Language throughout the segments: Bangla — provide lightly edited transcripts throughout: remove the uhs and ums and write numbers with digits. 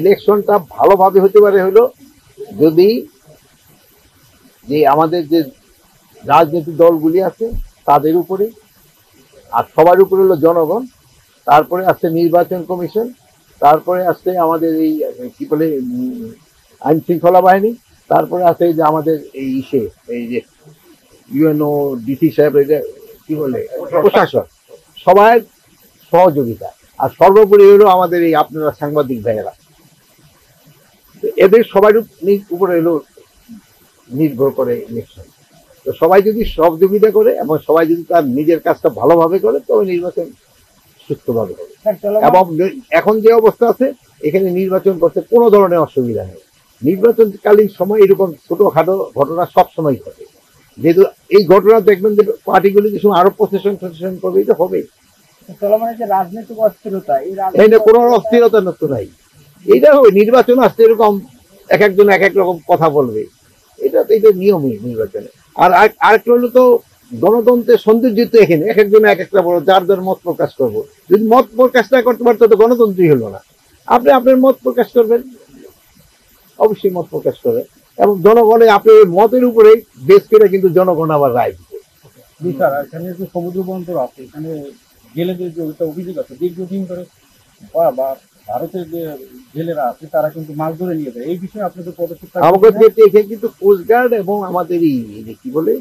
ইলেকশনটা ভালোভাবে হতে পারে হলো যদি যে আমাদের যে রাজনৈতিক দলগুলি আছে তাদের উপরে, আর সবার উপরে হলো জনগণ, তারপরে আছে নির্বাচন কমিশন, তারপরে আছে আমাদের এই কি বলে আইন শৃঙ্খলা বাহিনী, তারপরে আছে এই যে আমাদের এই যে ইউএনও ডিসি সাহেব, এই যে কি বলে প্রশাসন, সবার সহযোগিতা, আর সর্বোপরি হলো আমাদের এই আপনারা সাংবাদিক ভাইয়েরা, এদের সবার উপরে হলো নির্ভর করে ইলেকশন। তো সবাই যদি সহযোগিতা করে এবং সবাই যদি তার নিজের কাজটা ভালোভাবে করে তবে নির্বাচন সুস্থভাবে হবে। এবং এখন যে অবস্থা আছে এখানে নির্বাচন করতে কোনো ধরনের অসুবিধা নেই। নির্বাচনকালীন সময় এরকম ছোটখাটো ঘটনা সবসময় ঘটে, যেহেতু এই ঘটনা দেখবেন যে পার্টিগুলি যে সময় আরো প্রশাসন করবে, এটা হবে। রাজনৈতিক অস্থিরতা, কোনো অস্থিরতা নষ্ট নাই, এইটা হবে। নির্বাচন আসতে এরকম এক একজন এক এক রকম কথা বলবে, এটা নিয়মই নির্বাচনে। আর আরেকটা হলো তো গণতন্ত্রের সৌন্দর্য তো এখানে এক একজন এক একটা বড় যার যার মত প্রকাশ করবো। যদি মত প্রকাশ না করতে পারতো তো গণতন্ত্রই হলো না। আপনি আপনার মত প্রকাশ করবেন, অবশ্যই মত প্রকাশ করবেন, এবং জনগণের আপনার মতের উপরে বেশ করে কিন্তু জনগণ আবার রায় দিবে। এখানে যে সমুদ্র বন্দর আছে, এখানে জেলেদের যে অভিযোগ আছে দীর্ঘদিন ধরে বা ভারতের যে জেলেরা আছে তারা কিন্তু মাছ ধরে নিয়ে যায়, এই বিষয়ে আপনাদের পদক্ষেপ? এখানে কিন্তু কোস্টগার্ড এবং আমাদের কি বলে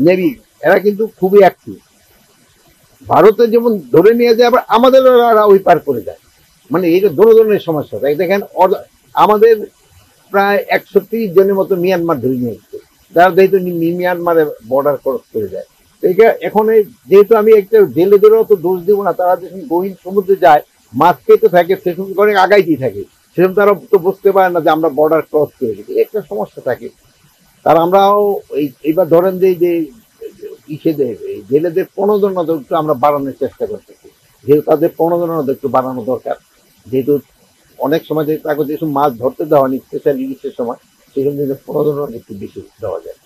নেভি, এরা কিন্তু খুবই অ্যাক্টিভ। ভারতে যেমন ধরে নিয়ে যায়, আবার আমাদের ওই পার করে যায়, মানে এটা দুটো ধরনের সমস্যা। তাই দেখেন আমাদের প্রায় 130 জনের মতো মিয়ানমার ধরে নিয়ে এসছে, যারা যেহেতু মিয়ানমারের বর্ডার ক্রস করে যায়। এখন যেহেতু আমি একটা জেলেদেরও তো দোষ দিব না, তারা যখন গহীন সমুদ্রে যায় মাছ খেতে থাকে, সেসব করে আগাইতেই থাকে, সেরকম তারা তো বুঝতে পারে না যে আমরা বর্ডার ক্রস করে দিই, একটা সমস্যা থাকে। তার আমরাও এইবার ধরেন যে জেলেদের প্রণোদনা একটু আমরা বাড়ানোর চেষ্টা করতেছি, যেহেতু তাদের প্রণোদনা একটু বাড়ানো দরকার। যেহেতু অনেক সময় তাকে যেসব মাছ ধরতে দেওয়া হয়নি, স্পেশাল ইলিশের সময়, সেসব প্রণোদনা একটু বেশি দেওয়া যায়।